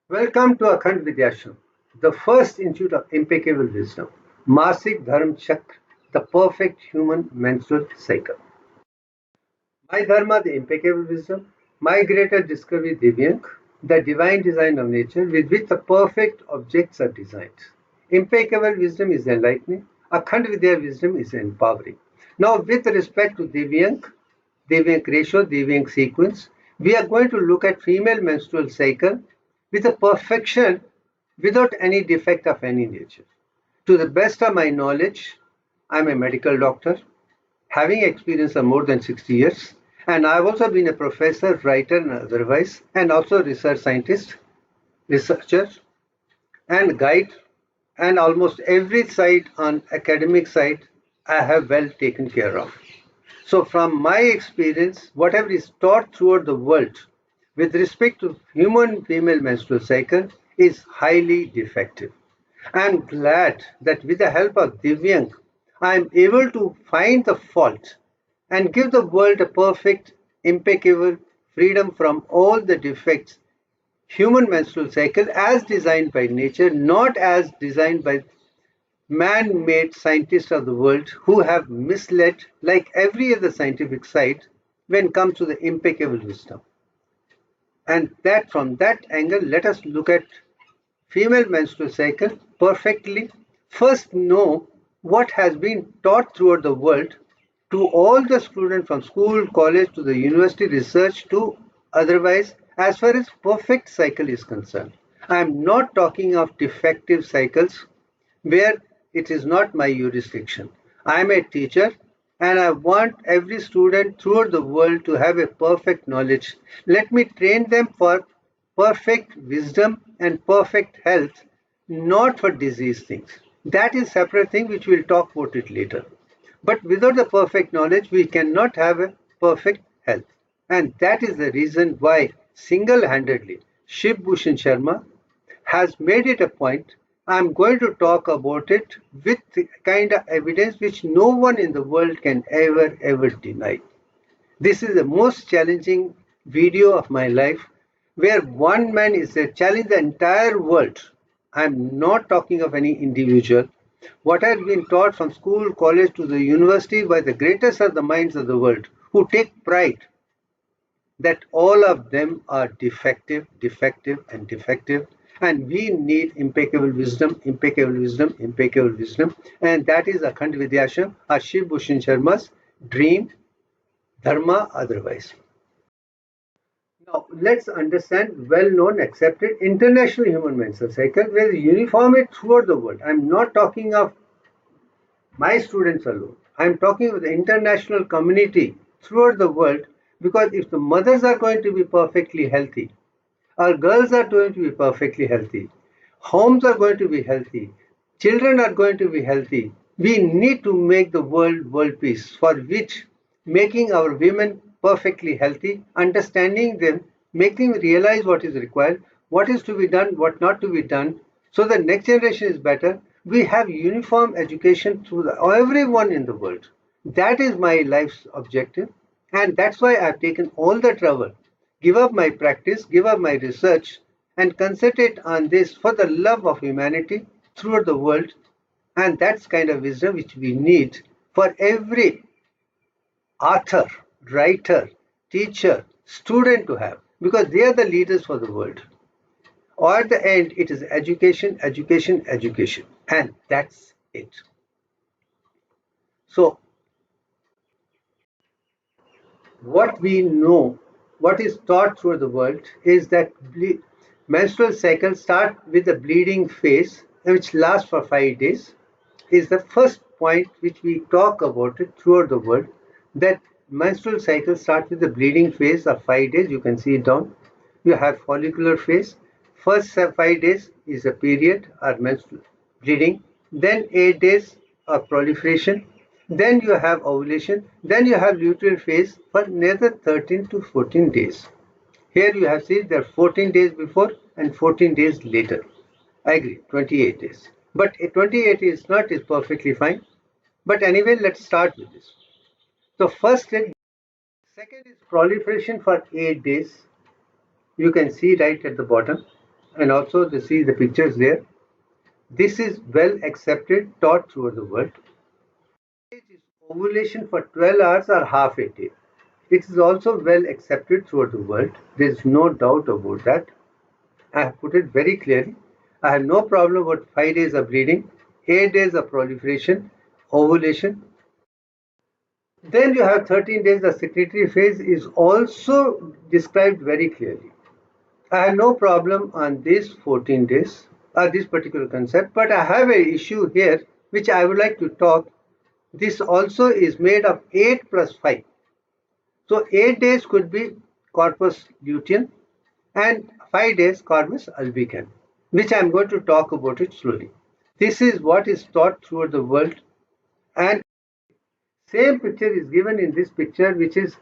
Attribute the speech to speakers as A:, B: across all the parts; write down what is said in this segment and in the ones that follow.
A: Welcome to Akhand Vidyashram, the first institute of impeccable wisdom. Masik Dharm Chakra, the perfect human menstrual cycle. My Dharma, the impeccable wisdom. My greater discovery, Divyank, the divine design of nature with which the perfect objects are designed. Impeccable wisdom is enlightening. Akhand Vidya wisdom is empowering. Now, with respect to Divyank ratio, Divyank sequence, we are going to look at female menstrual cycle with a perfection without any defect of any nature. To the best of my knowledge, I'm a medical doctor, having experience of more than 60 years, and I've also been a professor, writer, and otherwise, and also research scientist, researcher, and guide, and almost every side on academic side I have well taken care of. So, from my experience, whatever is taught throughout the world with respect to human female menstrual cycle is highly defective. I am glad that with the help of Divyank, I am able to find the fault and give the world a perfect, impeccable freedom from all the defects human menstrual cycle as designed by nature, not as designed by man-made scientists of the world who have misled like every other scientific side when it comes to the impeccable wisdom. And that from that angle, let us look at female menstrual cycle perfectly. First know what has been taught throughout the world to all the students from school, college to the university research to otherwise as far as perfect cycle is concerned. I am not talking of defective cycles where it is not my jurisdiction. I am a teacher and I want every student throughout the world to have a perfect knowledge. Let me train them for perfect wisdom and perfect health, not for disease things. That is separate thing which we'll talk about it later. But without the perfect knowledge, we cannot have a perfect health. And that is the reason why single-handedly Shiv Bhushan Sharma has made it a point. I'm going to talk about it with the kind of evidence which no one in the world can ever deny. This is the most challenging video of my life where one man is challenging the entire world. I'm not talking of any individual. What has been taught from school, college to the university by the greatest of the minds of the world who take pride that all of them are defective, defective, and defective. And we need impeccable wisdom, impeccable wisdom, impeccable wisdom. And that is Akhand Vidyashram or Shiv Bhushan Sharma's dream, dharma otherwise. Now, let's understand well-known, accepted international human menstrual cycle where uniformity throughout the world. I'm not talking of my students alone. I'm talking with the international community throughout the world because if the mothers are going to be perfectly healthy, our girls are going to be perfectly healthy, homes are going to be healthy, children are going to be healthy, we need to make the world peace for which making our women perfectly healthy, understanding them, making them realize what is required, what is to be done, what not to be done, so the next generation is better. We have uniform education through everyone in the world. That is my life's objective, and that's why I've taken all the trouble, give up my practice, give up my research, and concentrate on this for the love of humanity throughout the world. And that's kind of wisdom which we need for every author, writer, teacher, student to have, because they are the leaders for the world. Or at the end, it is education, education, education, and that's it. So, what we know, what is taught through the world is that menstrual cycles start with the bleeding phase, which lasts for 5 days, is the first point which we talk about it throughout the world. That menstrual cycle starts with the bleeding phase of 5 days. You can see it down. You have follicular phase. First 5 days is a period or menstrual bleeding. Then 8 days of proliferation. Then you have ovulation. Then you have luteal phase for another 13 to 14 days. Here you have seen there are 14 days before and 14 days later. I agree, 28 days. But 28 is not is perfectly fine. But anyway, let's start with this. So first is, second is proliferation for 8 days. You can see right at the bottom. and also to see the pictures there. This is well accepted, taught throughout the world. Ovulation for 12 hours or half a day. It is also well accepted throughout the world. There is no doubt about that. I have put it very clearly. I have no problem about 5 days of bleeding, 8 days of proliferation, ovulation. Then you have 13 days. The secretory phase is also described very clearly. I have no problem on these 14 days, this particular concept, but I have an issue here which I would like to talk. This also is made of 8 plus 5. So 8 days could be corpus luteum and 5 days corpus albicans, which I am going to talk about it slowly. This is what is taught throughout the world, and same picture is given in this picture, which is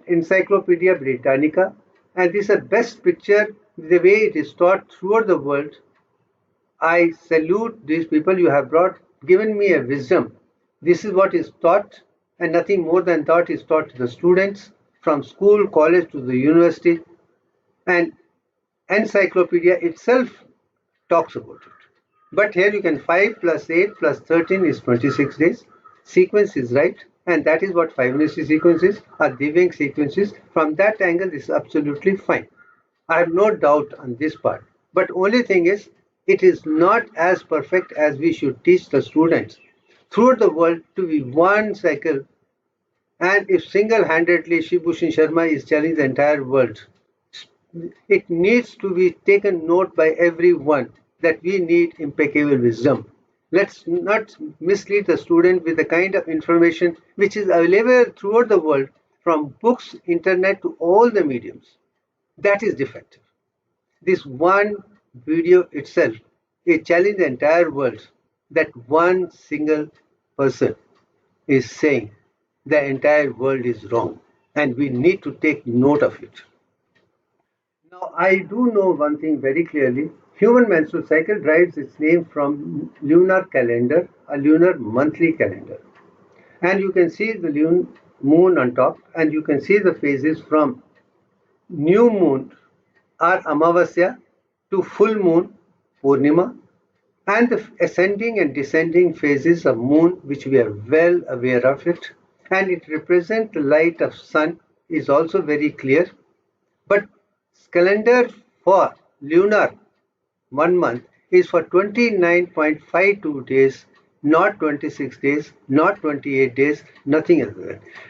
A: Encyclopedia Britannica, and this is the best picture the way it is taught throughout the world. I salute these people. You have given me a wisdom. This is what is taught, and nothing more than that is taught to the students from school, college to the university, and encyclopedia itself talks about it. But here you can 5 plus 8 plus 13 is 26 days. Sequence is right, and that is what Fibonacci sequence is, or Divyang sequence is. From that angle, this is absolutely fine. I have no doubt on this part. But only thing is, it is not as perfect as we should teach the students throughout the world to be one cycle. And if single-handedly Shibhushan Sharma is telling the entire world, it needs to be taken note by everyone that we need impeccable wisdom. Let's not mislead the student with the kind of information which is available throughout the world, from books, internet to all the mediums. That is defective. This one video itself is challenging the entire world that one single person is saying the entire world is wrong, and we need to take note of it. Now, I do know one thing very clearly. Human menstrual cycle derives its name from lunar calendar, a lunar monthly calendar. And you can see the moon on top, and you can see the phases from new moon or Amavasya to full moon, Purnima, and the ascending and descending phases of moon, which we are well aware of it. And it represents the light of sun is also very clear. But calendar for lunar 1 month is for 29.52 days, not 26 days, not 28 days, nothing else.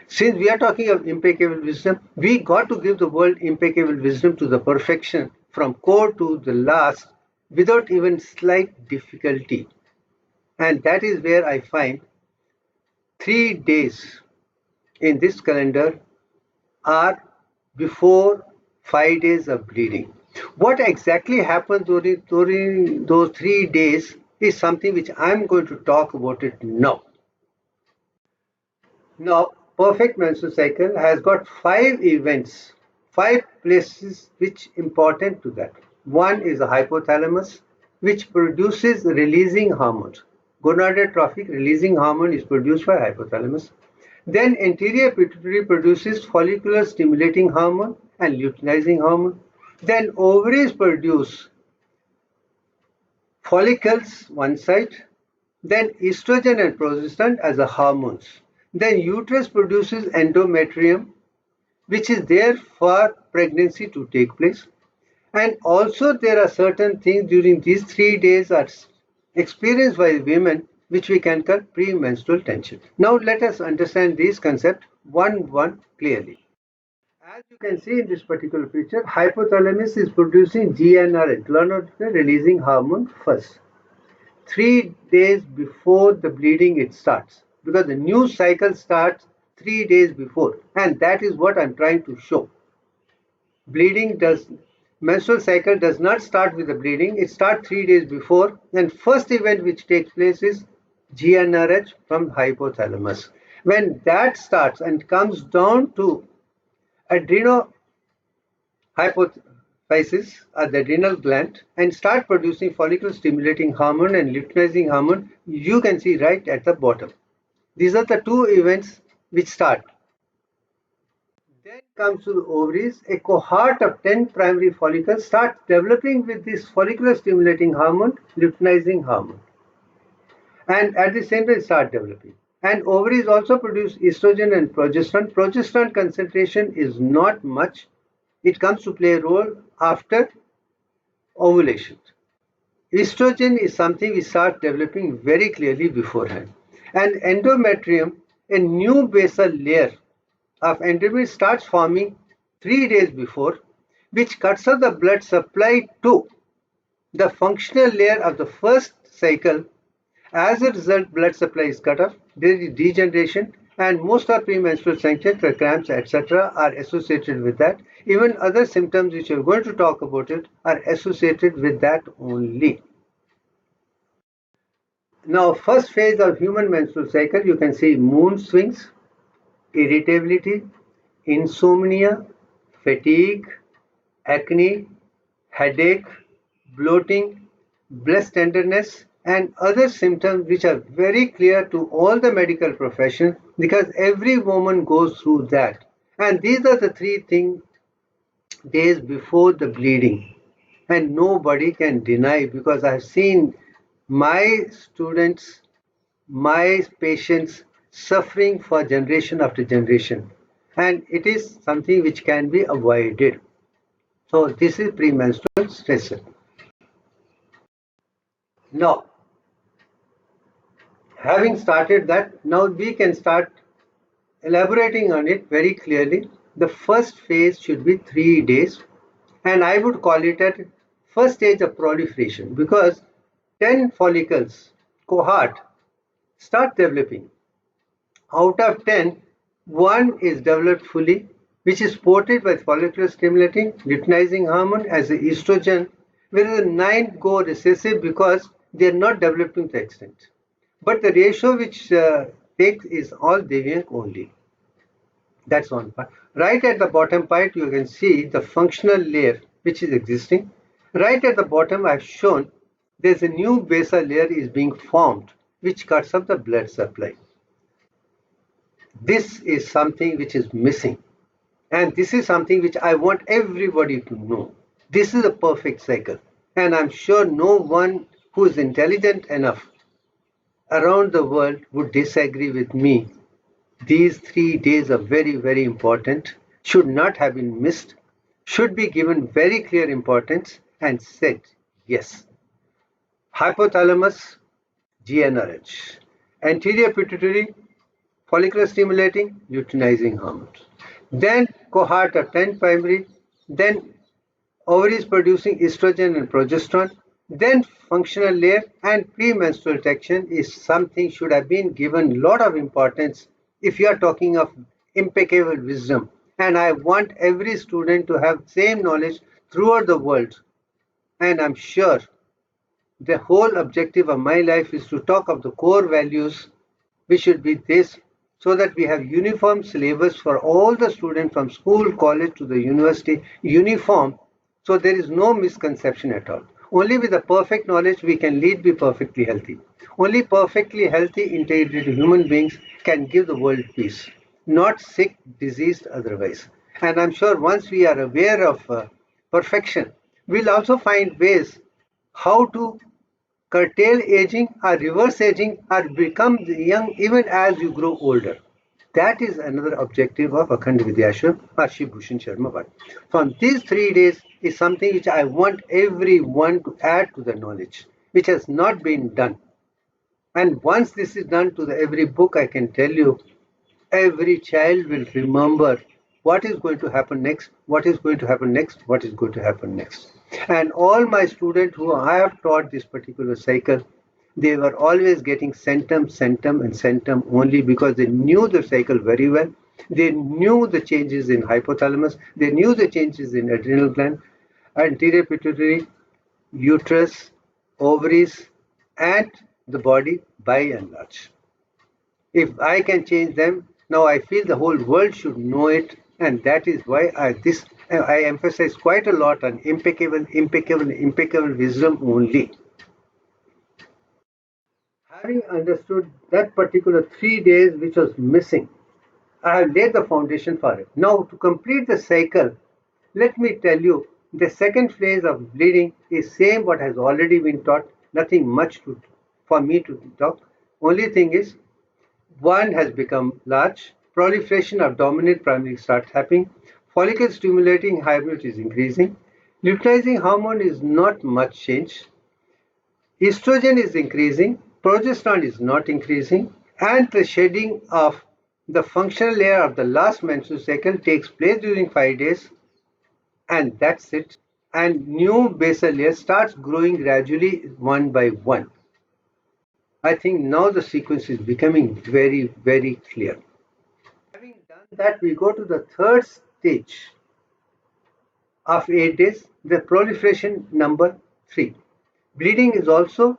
A: Since we are talking of impeccable wisdom, we got to give the world impeccable wisdom to the perfection from core to the last without even slight difficulty. And that is where I find 3 days in this calendar are before 5 days of bleeding. What exactly happens during those 3 days is something which I'm going to talk about it now. Now, perfect menstrual cycle has got 5 events, 5 places which important to that. One is the hypothalamus, which produces releasing hormones. Gonadotrophic releasing hormone is produced by hypothalamus. Then anterior pituitary produces follicular stimulating hormone and luteinizing hormone. Then ovaries produce follicles one side, then estrogen and progesterone as the hormones. Then uterus produces endometrium, which is there for pregnancy to take place. And also there are certain things during these 3 days are experienced by women which we can call premenstrual tension. Now let us understand these concepts one clearly. As you can see in this particular picture, hypothalamus is producing GnRH, gonadotropin releasing hormone first, 3 days before the bleeding it starts, because the new cycle starts 3 days before, and that is what I'm trying to show. Menstrual cycle does not start with the bleeding, it starts 3 days before, and first event which takes place is GnRH from hypothalamus. When that starts and comes down to adrenohypophysis at the adrenal gland and start producing follicle stimulating hormone and luteinizing hormone, you can see right at the bottom. These are the 2 events which start. Then comes to the ovaries, a cohort of 10 primary follicles start developing with this follicular stimulating hormone, luteinizing hormone. And at the same time start developing. And ovaries also produce estrogen and progesterone. Progesterone concentration is not much. It comes to play a role after ovulation. Estrogen is something we start developing very clearly beforehand. And endometrium, a new basal layer of endometrium starts forming 3 days before, which cuts off the blood supply to the functional layer of the first cycle. As a result, blood supply is cut off, there is degeneration, and most of premenstrual symptoms, cramps, etc. are associated with that. Even other symptoms which we are going to talk about it are associated with that only. Now, first phase of human menstrual cycle, you can see mood swings, irritability, insomnia, fatigue, acne, headache, bloating, breast tenderness, and other symptoms which are very clear to all the medical profession because every woman goes through that. And these are the 3 days before the bleeding. And nobody can deny because I've seen my students, my patients suffering for generation after generation. And it is something which can be avoided. So this is premenstrual stressor. Now, having started that, now we can start elaborating on it very clearly. The first phase should be 3 days, and I would call it at first stage of proliferation because 10 follicles cohort start developing. Out of 10, 1 is developed fully, which is supported by follicular stimulating luteinizing hormone as the estrogen, whereas the 9 go recessive because they are not developing to the extent. But the ratio which takes is all deviant only. That's one part. Right at the bottom part, you can see the functional layer which is existing. Right at the bottom, I've shown there's a new basal layer is being formed which cuts off the blood supply. This is something which is missing. And this is something which I want everybody to know. This is a perfect cycle. And I'm sure no one who is intelligent enough around the world would disagree with me. These 3 days are very, very important, should not have been missed, should be given very clear importance and said yes. Hypothalamus, GnRH. Anterior pituitary, follicular stimulating, luteinizing hormones. Then cohort of 10 primary, then ovaries producing estrogen and progesterone, then functional layer and premenstrual protection is something should have been given a lot of importance if you are talking of impeccable wisdom. And I want every student to have same knowledge throughout the world. And I'm sure the whole objective of my life is to talk of the core values, which should be this, so that we have uniform syllabus for all the students from school, college to the university, uniform, so there is no misconception at all. Only with the perfect knowledge we can lead be perfectly healthy. Only perfectly healthy, integrated human beings can give the world peace, not sick, diseased otherwise. And I'm sure once we are aware of perfection, we'll also find ways how to curtail aging or reverse aging or become young even as you grow older. That is another objective of Akhand Vidyashram or Shri Bhushan Sharma Bhat. From these 3 days is something which I want everyone to add to the knowledge, which has not been done. And once this is done to every book, I can tell you, every child will remember what is going to happen next, what is going to happen next, what is going to happen next. And all my students who I have taught this particular cycle, they were always getting centum only because they knew the cycle very well. They knew the changes in hypothalamus, they knew the changes in adrenal gland, anterior pituitary, uterus, ovaries, and the body by and large. If I can change them, now I feel the whole world should know it, and that is why I emphasize quite a lot on impeccable wisdom only. Having understood that particular 3 days which was missing, I have laid the foundation for it. Now, to complete the cycle, let me tell you, the second phase of bleeding is same what has already been taught. Nothing much for me to talk. Only thing is, one has become large. Proliferation of dominant primary starts happening. Follicle stimulating hybrid is increasing. Luteinizing hormone is not much change. Estrogen is increasing, progesterone is not increasing, and the shedding of the functional layer of the last menstrual cycle takes place during 5 days, and that's it. And new basal layer starts growing gradually one by one. I think now the sequence is becoming very, very clear. Having done that, we go to the third stage of 8 days, the proliferation number 3. Bleeding is also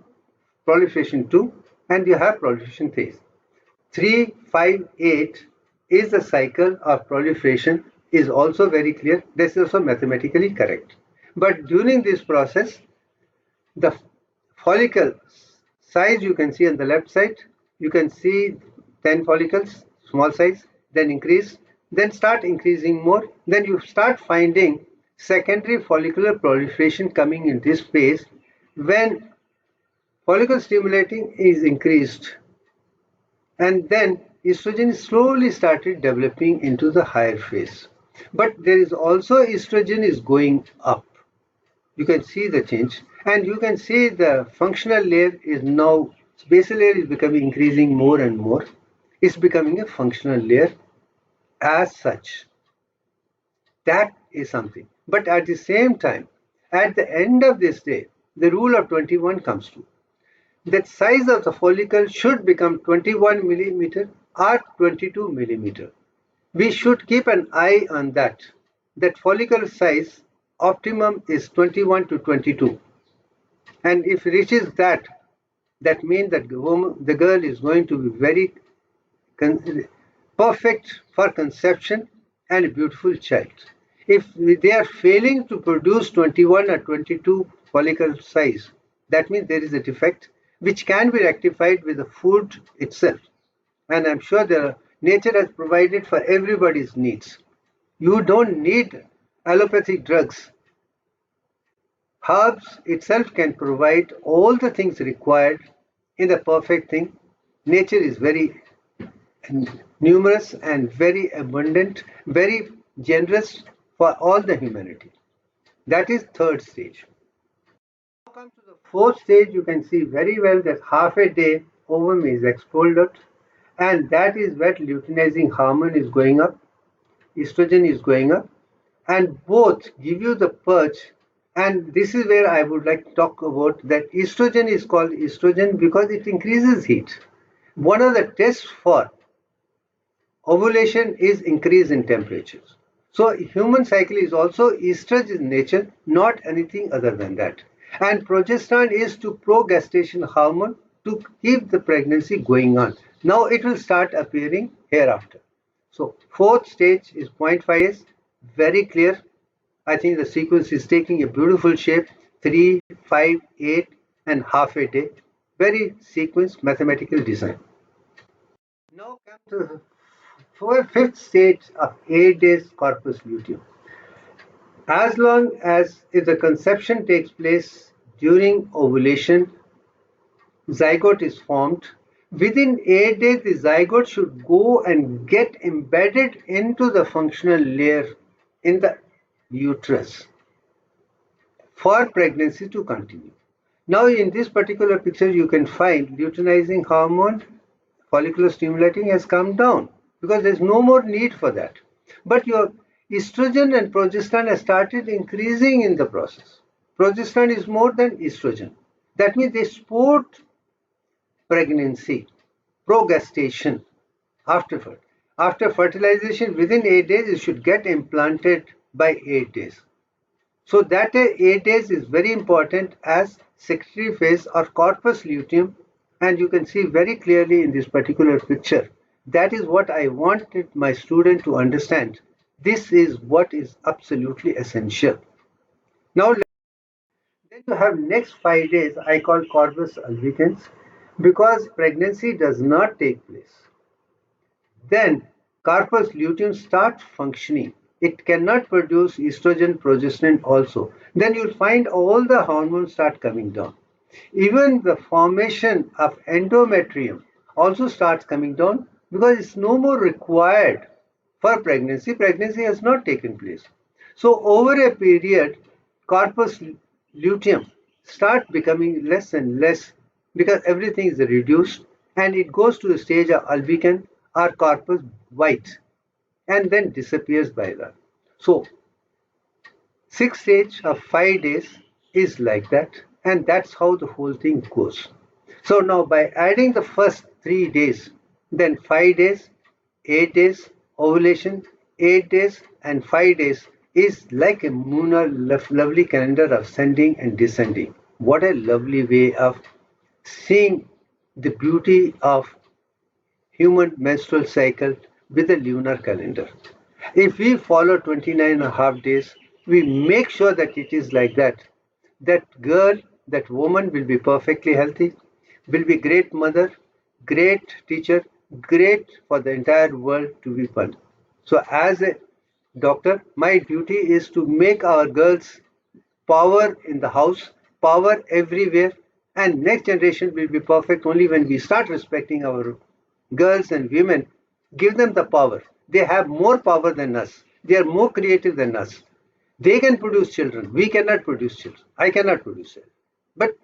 A: proliferation 2, and you have proliferation phase. 3, 5, 8 is the cycle of proliferation, is also very clear. This is also mathematically correct. But during this process, the follicle size you can see on the left side, you can see 10 follicles, small size, then increase, then start increasing more, then you start finding secondary follicular proliferation coming in this phase when follicle stimulating is increased, and then estrogen slowly started developing into the higher phase. But there is also estrogen is going up. You can see the change, and you can see the functional layer is now, basal layer is becoming increasing more and more. It's becoming a functional layer as such. That is something. But at the same time, at the end of this day, the rule of 21 comes true. That size of the follicle should become 21 millimeter or 22 millimeter. We should keep an eye on that. That follicle size optimum is 21 to 22. And if it reaches that, that means that the girl is going to be very perfect for conception and a beautiful child. If they are failing to produce 21 or 22 follicle size, that means there is a defect which can be rectified with the food itself. And I'm sure nature has provided for everybody's needs. You don't need allopathic drugs. Herbs itself can provide all the things required in the perfect thing. Nature is very numerous and very abundant, very generous for all the humanity. That is third stage. Now come to the fourth stage. You can see very well that half a day ovum is exfolded, and that is where luteinizing hormone is going up, estrogen is going up, and both give you the purge. And this is where I would like to talk about that estrogen is called estrogen because it increases heat. One of the tests for ovulation is increase in temperatures. So human cycle is also estrogen in nature, not anything other than that. And progesterone is to progestation hormone to keep the pregnancy going on. Now it will start appearing hereafter. So fourth stage is 0.5 days, very clear. I think the sequence is taking a beautiful shape, 3, 5, 8 and half a day. Very sequence mathematical design. Now come to the fifth stage of 8 days corpus luteum. As long as if the conception takes place during ovulation, zygote is formed. Within 8 days, the zygote should go and get embedded into the functional layer in the uterus for pregnancy to continue. Now, in this particular picture, you can find luteinizing hormone, follicular stimulating has come down because there's no more need for that. But your estrogen and progesterone have started increasing in the process. Progesterone is more than estrogen. That means they support pregnancy, progestation after fertilization within 8 days it should get implanted by 8 days. So that 8 days is very important as secretory phase or corpus luteum, and you can see very clearly in this particular picture. That is what I wanted my student to understand. This is what is absolutely essential. Now then you have next 5 days I call corpus albicans because pregnancy does not take place. Then corpus luteum starts functioning. It cannot produce estrogen, progesterone also. Then you'll find all the hormones start coming down. Even the formation of endometrium also starts coming down because it's no more required for pregnancy. Pregnancy has not taken place. So over a period, corpus luteum start becoming less and less because everything is reduced and it goes to the stage of albicans or corpus white and then disappears by that. So 6 stage of 5 days is like that, and that's how the whole thing goes. So now by adding the first 3 days, then 5 days, 8 days, ovulation, 8 days, and 5 days is like a lunar lovely calendar of ascending and descending. What a lovely way of seeing the beauty of human menstrual cycle with a lunar calendar. If we follow 29 and a half days, we make sure that it is like that. That girl, that woman will be perfectly healthy, will be great mother, great teacher, great for the entire world to be fun. So as a doctor, my duty is to make our girls power in the house, power everywhere, and next generation will be perfect only when we start respecting our girls and women, give them the power. They have more power than us. They are more creative than us. They can produce children. We cannot produce children. I cannot produce children. But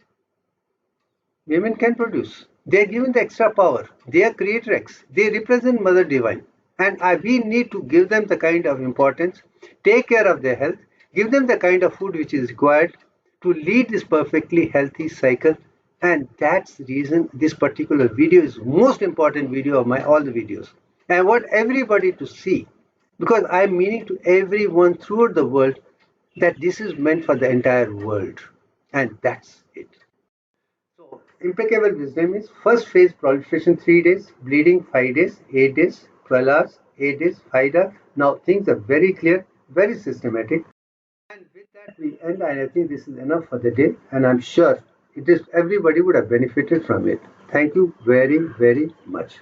A: women can produce. They are given the extra power. They are creatrix. They represent Mother Divine. And we need to give them the kind of importance, take care of their health, give them the kind of food which is required to lead this perfectly healthy cycle. And that's the reason this particular video is most important video of my all the videos. And I want everybody to see, because I'm meaning to everyone throughout the world that this is meant for the entire world. And that's it. So, impeccable wisdom is first phase proliferation 3 days, bleeding 5 days, 8 days, 12 hours, 8 days, 5 hours. Now things are very clear, very systematic. And with that we end, and I think this is enough for the day, and I'm sure it is everybody would have benefited from it. Thank you very, very much.